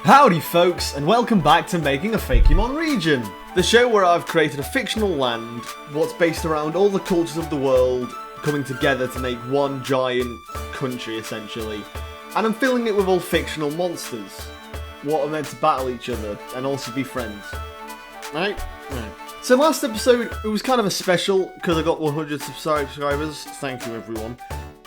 Howdy folks, and welcome back to Making a Fakemon Region, the show where I've created a fictional land, what's based around all the cultures of the world coming together to make one giant country essentially, and I'm filling it with all fictional monsters, what are meant to battle each other and also be friends. Right? So last episode, it was kind of a special because I got 100 subscribers, thank you everyone.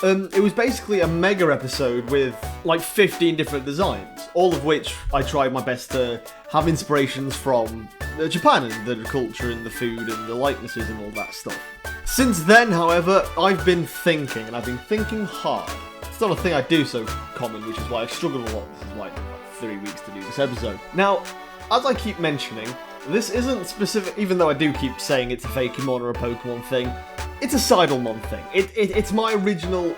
It was basically a mega episode with like 15 different designs, all of which I tried my best to have inspirations from Japan and the culture and the food and the likenesses and all that stuff. Since then, however, I've been thinking, and I've been thinking hard. It's not a thing I do so common, which is why I've struggled a lot. This is like 3 weeks to do this episode. Now, as I keep mentioning, this isn't specific, even though I do keep saying it's a Fakemon or a Pokemon thing. It's a CidalMon thing. It's my original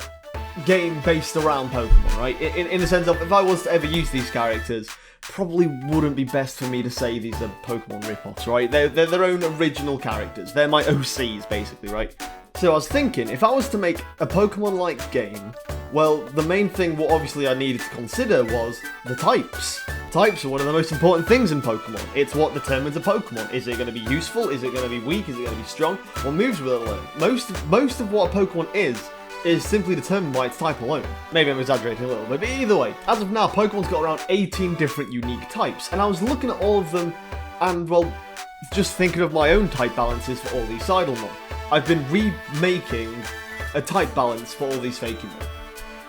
game based around Pokemon, right? In the sense of, if I was to ever use these characters, probably wouldn't be best for me to say these are Pokemon rip-offs, right? They're their own original characters. They're my OCs, basically, right? So I was thinking, if I was to make a Pokemon-like game, well, the main thing what obviously I needed to consider was the types. Types are one of the most important things in Pokemon. It's what determines a Pokemon. Is it going to be useful? Is it going to be weak? Is it going to be strong? What moves will it learn? Most of what a Pokemon is simply determined by its type alone. Maybe I'm exaggerating a little bit, but either way, as of now, Pokemon's got around 18 different unique types, and I was looking at all of them, and well, just thinking of my own type balances for all these CidalMon. I've been remaking a type balance for all these Fakemon.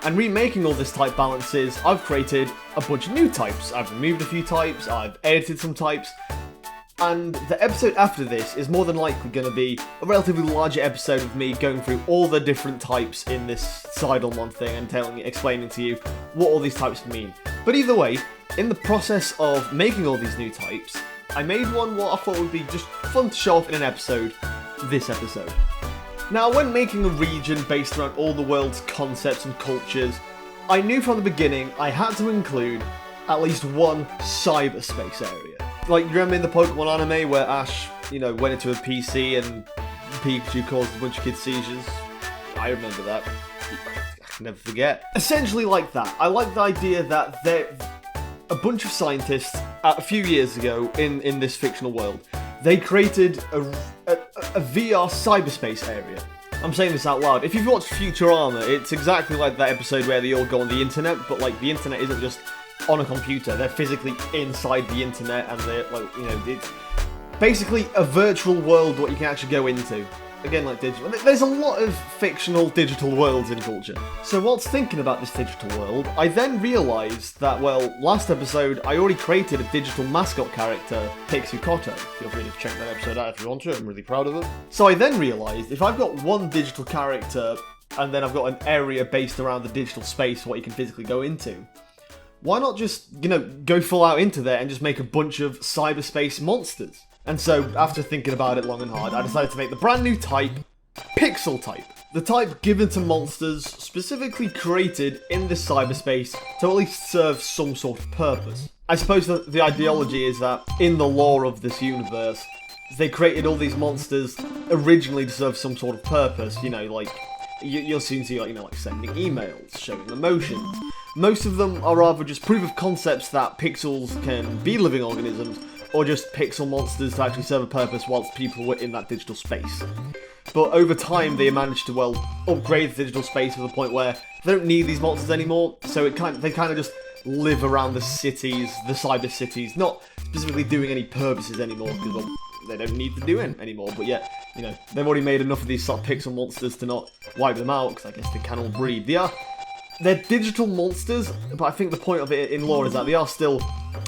And remaking all this type balances, I've created a bunch of new types. I've removed a few types, I've edited some types, and the episode after this is more than likely going to be a relatively larger episode of me going through all the different types in this CidalMon thing and explaining to you what all these types mean. But either way, in the process of making all these new types, I made one what I thought would be just fun to show off in an episode, this episode. Now, when making a region based around all the world's concepts and cultures, I knew from the beginning I had to include at least one cyberspace area. Like, you remember in the Pokemon anime where Ash, went into a PC and Pigeon caused a bunch of kids seizures? I remember that. I can never forget. Essentially like that. I like the idea that a bunch of scientists, a few years ago in this fictional world, they created a VR cyberspace area. I'm saying this out loud. If you've watched Futurama, it's exactly like that episode where they all go on the internet, but like the internet isn't just on a computer. They're physically inside the internet, and they're like, it's basically a virtual world what you can actually go into. Again, like digital. There's a lot of fictional digital worlds in culture. So whilst thinking about this digital world, I then realised that, well, last episode, I already created a digital mascot character, Pixukoto. Feel free to check that episode out if you want to, I'm really proud of it. So I then realised, if I've got one digital character, and then I've got an area based around the digital space, what you can physically go into, why not just, go full out into there and just make a bunch of cyberspace monsters? And so, after thinking about it long and hard, I decided to make the brand new type, Pixel type. The type given to monsters, specifically created in this cyberspace to at least serve some sort of purpose. I suppose that the ideology is that, in the lore of this universe, they created all these monsters originally to serve some sort of purpose, like, you'll soon see, like sending emails, showing emotions. Most of them are rather just proof of concepts that pixels can be living organisms, or just pixel monsters to actually serve a purpose whilst people were in that digital space. But over time, they managed to, upgrade the digital space to the point where they don't need these monsters anymore, so they kind of just live around the cities, the cyber cities, not specifically doing any purposes anymore, because, they don't need to do it anymore, but yet, they've already made enough of these sort of pixel monsters to not wipe them out, because I guess they can all breed. They're digital monsters, but I think the point of it in lore is that they are still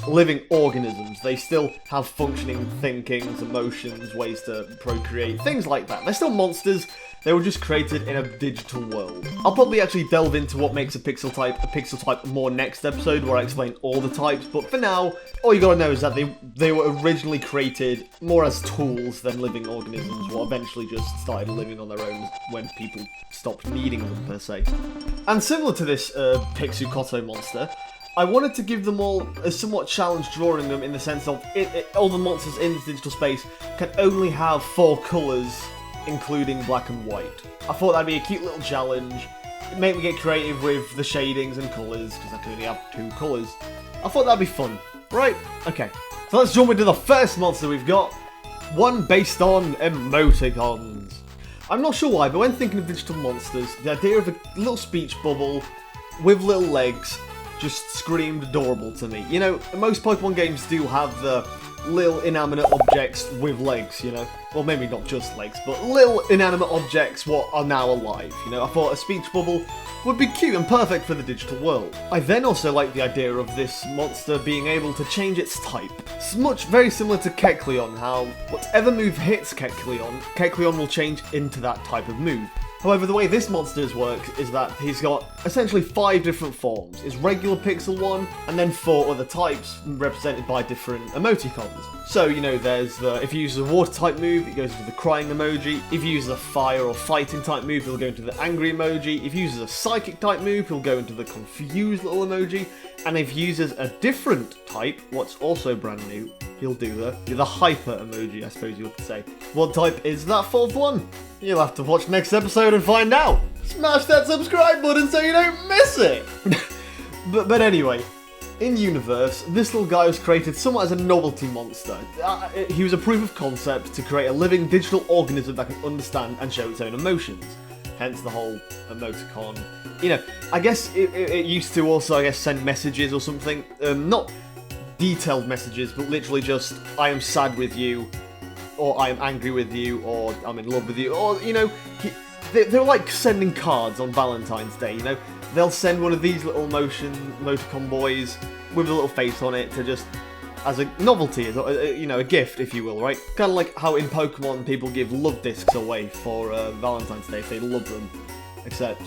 living organisms. They still have functioning thinkings, emotions, ways to procreate, things like that. They're still monsters, they were just created in a digital world. I'll probably actually delve into what makes a pixel type more next episode, where I explain all the types, but for now, all you gotta know is that they were originally created more as tools than living organisms, what eventually just started living on their own when people stopped needing them, per se. And similar to this Pixukoto monster, I wanted to give them all a somewhat challenge drawing them, in the sense of all the monsters in this digital space can only have 4 colours, including black and white. I thought that'd be a cute little challenge. It made me get creative with the shadings and colours, because I could only have 2 colours. I thought that'd be fun. Right, okay. So let's jump into the first monster we've got. One based on emoticons. I'm not sure why, but when thinking of digital monsters, the idea of a little speech bubble with little legs just screamed adorable to me. You know, most Pokemon games do have the little inanimate objects with legs, you know? Well, maybe not just legs, but little inanimate objects what are now alive, you know? I thought a speech bubble would be cute and perfect for the digital world. I then also like the idea of this monster being able to change its type. It's very similar to Kecleon, how whatever move hits Kecleon will change into that type of move. However, the way this monster works is that he's got essentially 5 different forms. His regular pixel one, and then 4 other types represented by different emoticons. So, you know, there's the, if you use a water type move, it goes into the crying emoji. If you use a fire or fighting type move, it'll go into the angry emoji. If you use a psychic type move, he'll go into the confused little emoji. And if he uses a different type, what's also brand new, he'll do the hyper emoji, I suppose you would say. What type is that 4th one? You'll have to watch next episode and find out. Smash that subscribe button so you don't miss it! but anyway, in universe, this little guy was created somewhat as a novelty monster. He was a proof of concept to create a living digital organism that can understand and show its own emotions. Hence the whole emoticon. You know, I guess it used to also, I guess, send messages or something. Not detailed messages, but literally just, I am sad with you, or I am angry with you, or I'm in love with you, or, you know, they're like sending cards on Valentine's Day, you know? They'll send one of these little emoticon boys with a little face on it to just, as a novelty, as a, you know, a gift, if you will, right? Kind of like how in Pokemon people give love discs away for Valentine's Day if they love them, except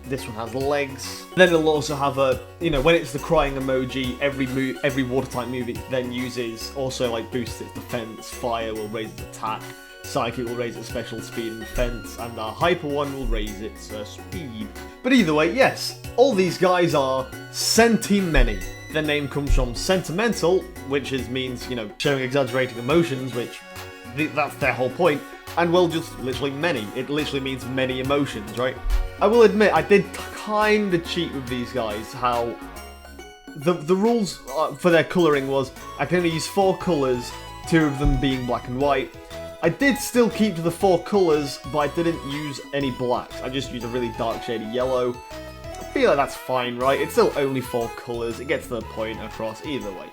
this one has legs. Then it'll also have a, you know, when it's the crying emoji, every water type move it then uses also like boosts its defense. Fire will raise its attack, Psychic will raise its special speed and defense, and the Hyper one will raise its speed. But either way, yes, all these guys are Sentimany. Their name comes from sentimental, which means, you know, showing exaggerating emotions, which that's their whole point. And well, just literally many. It literally means many emotions, right? I will admit, I did kind of cheat with these guys, how the rules for their colouring was I can only use 4 colours, 2 of them being black and white. I did still keep to the 4 colours, but I didn't use any blacks. I just used a really dark shade of yellow. I feel like that's fine, right? It's still only 4 colours. It gets the point across either way.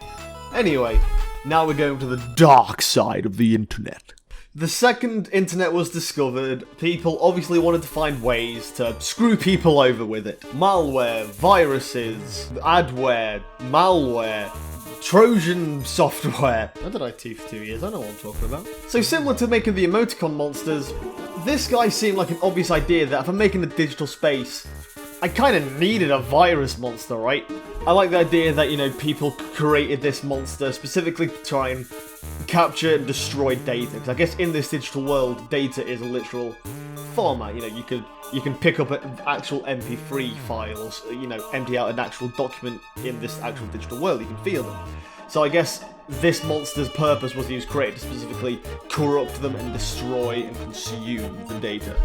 Anyway, now we're going to the dark side of the internet. The second internet was discovered, people obviously wanted to find ways to screw people over with it. Malware, viruses, adware, malware, Trojan software. I did IT for 2 years, I know what I'm talking about. So similar to making the emoticon monsters, this guy seemed like an obvious idea that if I'm making a digital space, I kind of needed a virus monster, right? I like the idea that, you know, people created this monster specifically to try and capture and destroy data, because I guess in this digital world, data is a literal format. You know, you can pick up an actual MP3 files, you know, empty out an actual document in this actual digital world. You can feel them. So I guess this monster's purpose was he was created to specifically corrupt them and destroy and consume the data.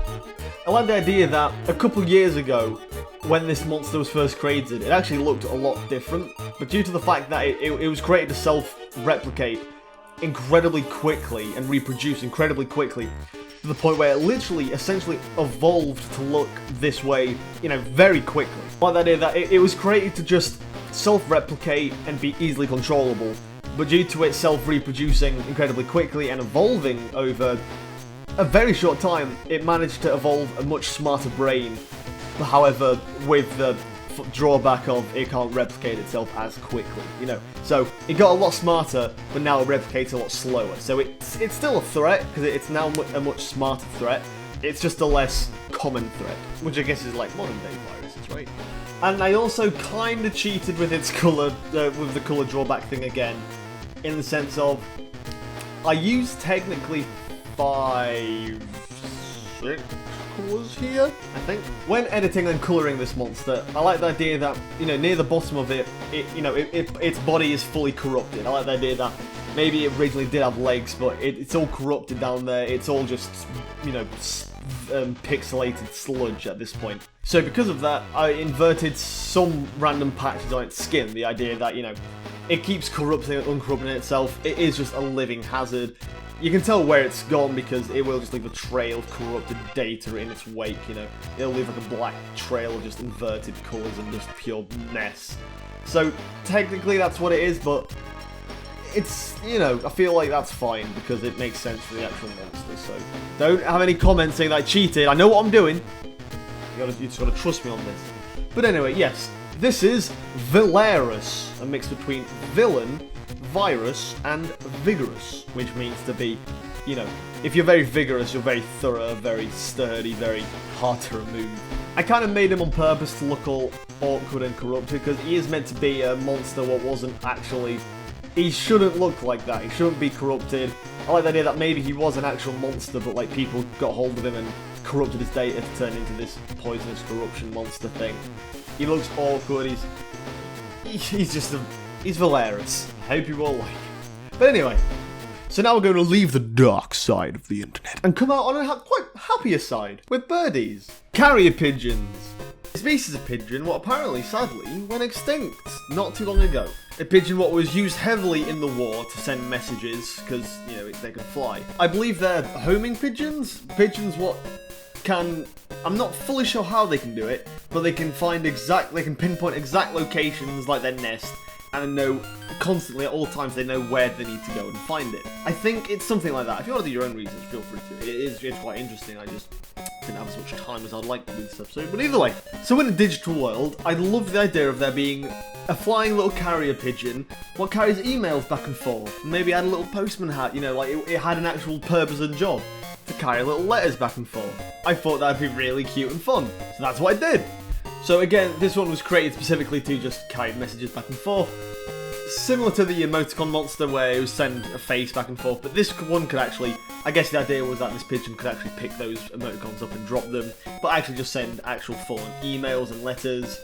I like the idea that a couple years ago, when this monster was first created, it actually looked a lot different, but due to the fact that it was created to self-replicate incredibly quickly and reproduce incredibly quickly, to the point where it literally, essentially evolved to look this way, you know, very quickly. I like the idea that it was created to just self-replicate and be easily controllable, but due to it self-reproducing incredibly quickly and evolving over a very short time, it managed to evolve a much smarter brain, however, with the drawback of it can't replicate itself as quickly, you know. So it got a lot smarter, but now it replicates a lot slower. So it's still a threat, because it's now a much smarter threat. It's just a less common threat, which I guess is like modern day viruses, right? And I also kind of cheated with its colour, with the colour drawback thing again, in the sense of I used technically 5, 6 colours here, I think. When editing and colouring this monster, I like the idea that, you know, near the bottom of it, its body is fully corrupted. I like the idea that maybe it originally did have legs, but it's all corrupted down there. It's all just, you know, pixelated sludge at this point. So because of that, I inverted some random patches on its skin. The idea that, you know, it keeps corrupting and uncorrupting itself. It is just a living hazard. You can tell where it's gone because it will just leave a trail of corrupted data in its wake, you know. It'll leave like a black trail of just inverted colours and just pure mess. So, technically that's what it is, but it's, you know, I feel like that's fine because it makes sense for the actual monster. So, don't have any comments saying that I cheated. I know what I'm doing. You just gotta trust me on this. But anyway, yes, this is Vilerus, a mix between villain, virus, and vigorous, which means to be, you know, if you're very vigorous, you're very thorough, very sturdy, very hard to remove. I kind of made him on purpose to look all awkward and corrupted, because he is meant to be a monster what wasn't actually... He shouldn't look like that, he shouldn't be corrupted. I like the idea that maybe he was an actual monster, but like people got hold of him and corrupted his data to turn into this poisonous corruption monster thing. He looks awkward, he's just a... He's Vilerus. I hope you all like it. But anyway, so now we're going to leave the dark side of the internet and come out on a quite happier side with birdies. Carrier pigeons. A species of pigeon what apparently, sadly, went extinct not too long ago. A pigeon what was used heavily in the war to send messages because, you know, they could fly. I believe they're homing pigeons. Pigeons what can... I'm not fully sure how they can do it, but they can pinpoint exact locations like their nest and know constantly at all times they know where they need to go and find it. I think it's something like that. If you want to do your own research, feel free to. It's quite interesting. I just didn't have as much time as I'd like to do this episode. But either way, so in a digital world, I love the idea of there being a flying little carrier pigeon what carries emails back and forth. Maybe had a little postman hat, you know, like it had an actual purpose and job to carry little letters back and forth. I thought that'd be really cute and fun, so that's what I did. So again, this one was created specifically to just carry messages back and forth. Similar to the Emoticon monster where it would send a face back and forth, but this one could actually, I guess the idea was that this pigeon could actually pick those emoticons up and drop them, but actually just send actual full-on emails and letters.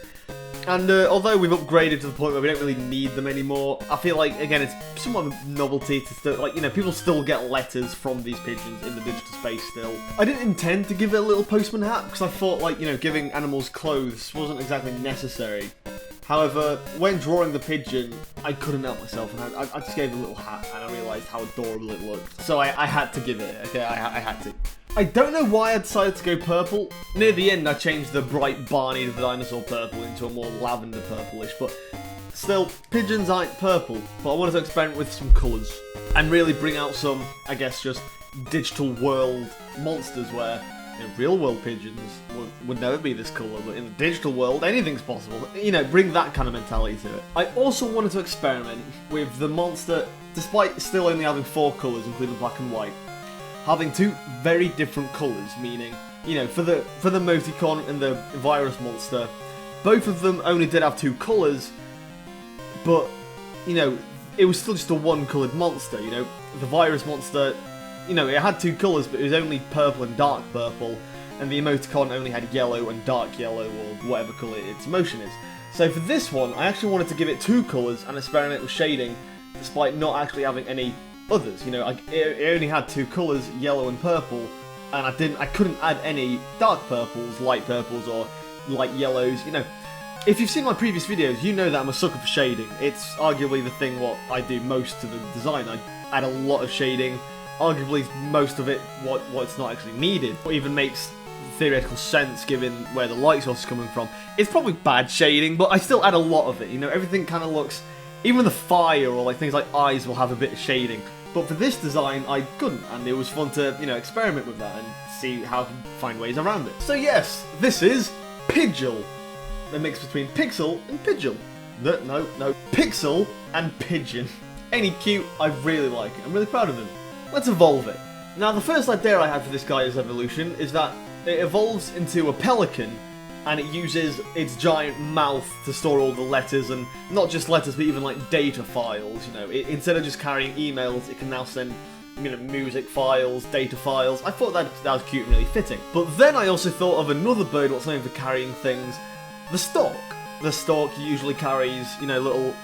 And although we've upgraded to the point where we don't really need them anymore, I feel like, again, it's somewhat of a novelty to still, like, you know, people still get letters from these pigeons in the digital space still. I didn't intend to give it a little postman hat, because I thought, like, you know, giving animals clothes wasn't exactly necessary. However, when drawing the pigeon, I couldn't help myself, and I just gave it a little hat, and I realised how adorable it looked. So I had to give it, okay, I had to. I don't know why I decided to go purple. Near the end, I changed the bright Barney the dinosaur purple into a more lavender purplish, but still, pigeons aren't purple. But I wanted to experiment with some colours and really bring out some, I guess, just digital world monsters where, you know, real world pigeons would never be this colour, but in the digital world, anything's possible. You know, bring that kind of mentality to it. I also wanted to experiment with the monster, despite still only having 4 colours, including black and white, having 2 very different colours, meaning, you know, for the Emoticon and the virus monster, both of them only did have 2 colours, but, you know, it was still just a one-coloured monster, you know. The virus monster, you know, it had 2 colours, but it was only purple and dark purple, and the Emoticon only had yellow and dark yellow, or whatever colour its emotion is. So for this one, I actually wanted to give it 2 colours and experiment with shading, despite not actually having any others. You know, it only had 2 colours, yellow and purple, and I couldn't add any dark purples, light purples, or light yellows. You know, if you've seen my previous videos, you know that I'm a sucker for shading. It's arguably the thing what I do most to the design. I add a lot of shading, arguably most of it what's not actually needed, or even makes theoretical sense given where the light source is coming from. It's probably bad shading, but I still add a lot of it. You know, everything kind of looks, even the fire or like things like eyes will have a bit of shading. But for this design, I couldn't, and it was fun to, you know, experiment with that and see how I can find ways around it. So yes, this is Pigeon, a mix between Pixel and Pigeon. No, Pixel and Pigeon. Ain't he cute? I really like it. I'm really proud of him. Let's evolve it. Now, the first idea I had for this guy's evolution is that it evolves into a pelican, and it uses its giant mouth to store all the letters, and not just letters, but even like data files. You know, instead of just carrying emails, it can now send, you know, music files, data files. I thought that was cute and really fitting. But then I also thought of another bird what's known for carrying things, the stork. The stork usually carries, you know, little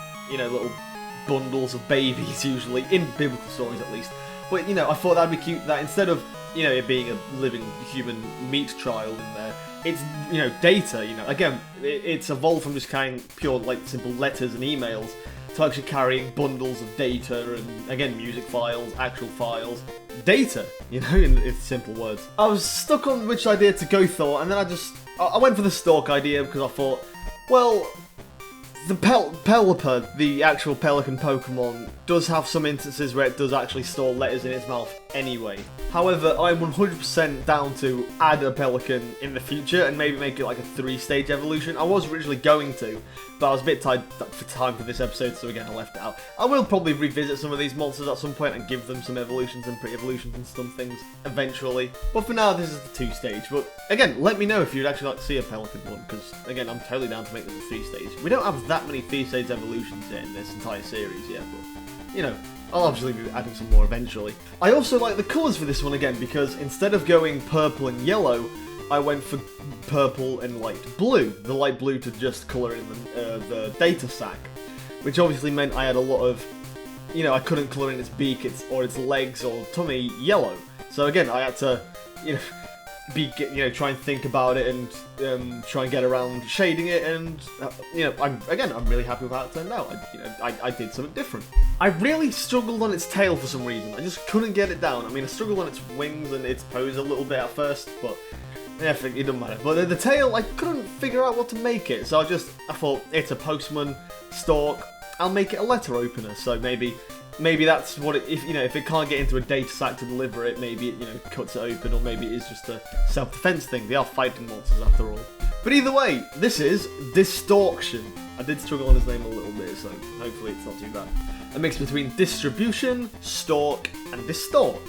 bundles of babies, usually in biblical stories at least. But, you know, I thought that'd be cute that instead of, you know, it being a living human meat child in there, it's, you know, data, you know. Again, it's evolved from just carrying pure, like, simple letters and emails to actually carrying bundles of data and, again, music files, actual files. Data, you know, in simple words. I was stuck on which idea to go for, and then I went for the stalk idea because I thought, well, the Pelipper, the actual pelican Pokemon, does have some instances where it does actually store letters in its mouth anyway. However, I'm 100% down to add a pelican in the future and maybe make it like a 3-stage evolution. I was originally going to, but I was a bit tight for time for this episode, so again I left it out. I will probably revisit some of these monsters at some point and give them some evolutions and pre-evolutions and some things eventually. But for now, this is the 2-stage. But again, let me know if you'd actually like to see a pelican one, because again, I'm totally down to make them a 3-stage. We don't have that many 3-stage evolutions in this entire series yet, but you know, I'll obviously be adding some more eventually. I also like the colours for this one again, because instead of going purple and yellow, I went for purple and light blue. The light blue to just colour in the data sack, which obviously meant I had a lot of, you know, I couldn't colour in its beak, or its legs or tummy yellow. So again, I had to, you know, try and think about it and try and get around shading it, and you know, I'm really happy with how it turned out. I did something different. I really struggled on its tail for some reason. I just couldn't get it down. I mean, I struggled on its wings and its pose a little bit at first, but yeah, it doesn't matter. But the tail, I couldn't figure out what to make it, so I thought, it's a Postman stalk, I'll make it a letter opener. So maybe that's what it, if it can't get into a data sack to deliver it, maybe it, you know, cuts it open, or maybe it is just a self-defense thing. They are fighting monsters after all. But either way, this is Distortion. I did struggle on his name a little bit, so hopefully it's not too bad. A mix between distribution, stalk, and distort.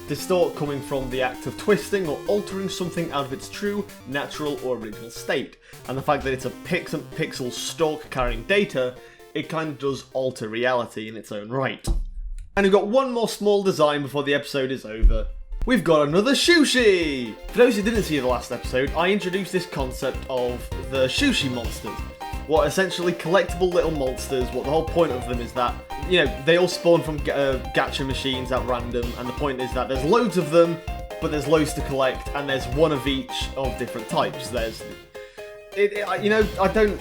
Distort coming from the act of twisting or altering something out of its true, natural, or original state. And the fact that it's a pixel stalk carrying data, it kind of does alter reality in its own right. And we've got one more small design before the episode is over. We've got another Shushie! For those who didn't see the last episode, I introduced this concept of the Shushie monsters. What essentially collectible little monsters, what the whole point of them is that, you know, they all spawn from gacha machines at random, and the point is that there's loads of them, but there's loads to collect, and there's one of each of different types. There's you know, I don't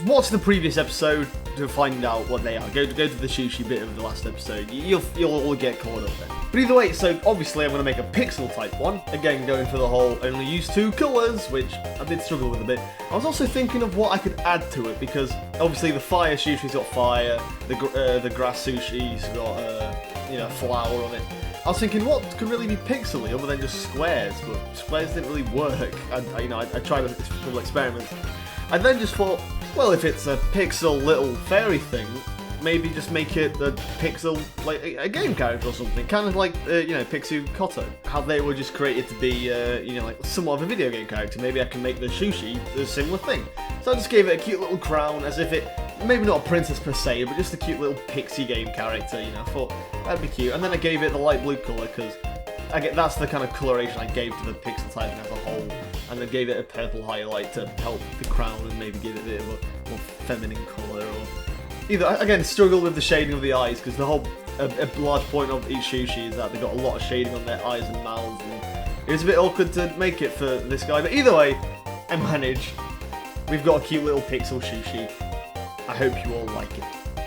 watch the previous episode to find out what they are. Go to the Shushie bit of the last episode. You'll all get caught up then. But either way, so obviously I'm going to make a pixel type one. Again, going for the whole only use 2 colours, which I did struggle with a bit. I was also thinking of what I could add to it, because obviously the fire Shushie's got fire, the grass Sushie's got you know, flower on it. I was thinking, what could really be pixely other than just squares? But squares didn't really work. I tried a couple experiments. I then just thought, well, if it's a pixel little fairy thing, maybe just make it a pixel, like a game character or something. Kind of like, you know, Pixu Koto. How they were just created to be, you know, like somewhat of a video game character. Maybe I can make the Shushie a similar thing. So I just gave it a cute little crown, as if it, maybe not a princess per se, but just a cute little pixie game character, you know. I thought that'd be cute. And then I gave it the light blue colour, because that's the kind of coloration I gave to the pixel type as a whole. And then gave it a purple highlight to help the crown and maybe give it a bit of a more feminine colour. Or either, again, struggle with the shading of the eyes, because the whole, a large point of each Shushie is that they've got a lot of shading on their eyes and mouths, and it was a bit awkward to make it for this guy. But either way, I managed. We've got a cute little pixel Shushie. I hope you all like it.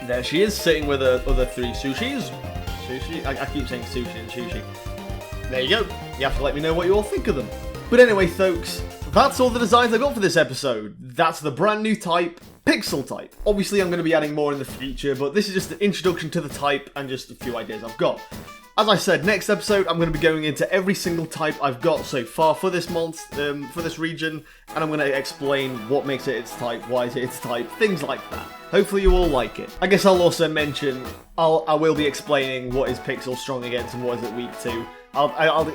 There she is, sitting with the other 3 Sushies. Shushie? I keep saying sushi and Shushie. There you go. You have to let me know what you all think of them. But anyway, folks, that's all the designs I got for this episode. That's the brand new type, Pixel type. Obviously, I'm going to be adding more in the future, but this is just the introduction to the type and just a few ideas I've got. As I said, next episode, I'm going to be going into every single type I've got so far for this for this region, and I'm going to explain what makes it its type, why is it its type, things like that. Hopefully you all like it. I guess I'll also mention, I will be explaining what is Pixel strong against and what is it weak to.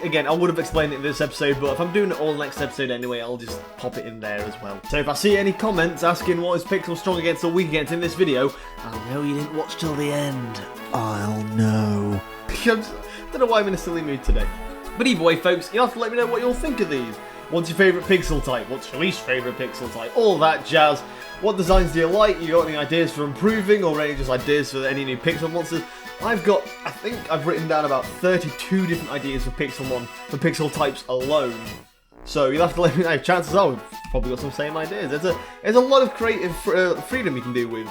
Again, I would have explained it in this episode, but if I'm doing it all next episode anyway, I'll just pop it in there as well. So if I see any comments asking what is Pixel strong against or weak against in this video, I'll know you didn't watch till the end. I'll know. I don't know why I'm in a silly mood today. But either way, folks, you'll have to let me know what you'll think of these. What's your favourite pixel type? What's your least favourite pixel type? All that jazz. What designs do you like? You got any ideas for improving, or any just ideas for any new pixel monsters? I think I've written down about 32 different ideas for Pixelmon, for pixel types alone. So you'll have to let me know. Chances are we've probably got some same ideas. There's a lot of creative freedom you can do with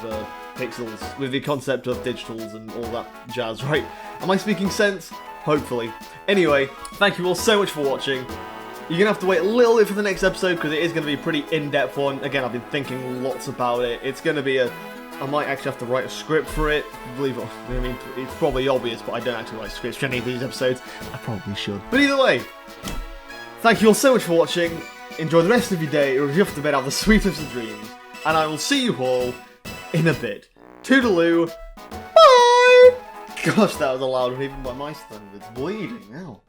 pixels with the concept of digitals and all that jazz, right? Am I speaking sense? Hopefully. Anyway, thank you all so much for watching. You're going to have to wait a little bit for the next episode because it is going to be a pretty in-depth one. Again, I've been thinking lots about it. It's going to be I might actually have to write a script for it. Believe it, I mean, it's probably obvious, but I don't actually write scripts for any of these episodes. I probably should. But either way, thank you all so much for watching. Enjoy the rest of your day, or if you're off to bed, have the sweetest of dreams. And I will see you all in a bit. Toodaloo. Bye! Gosh, that was a loud one, even by my standards. Bleeding now.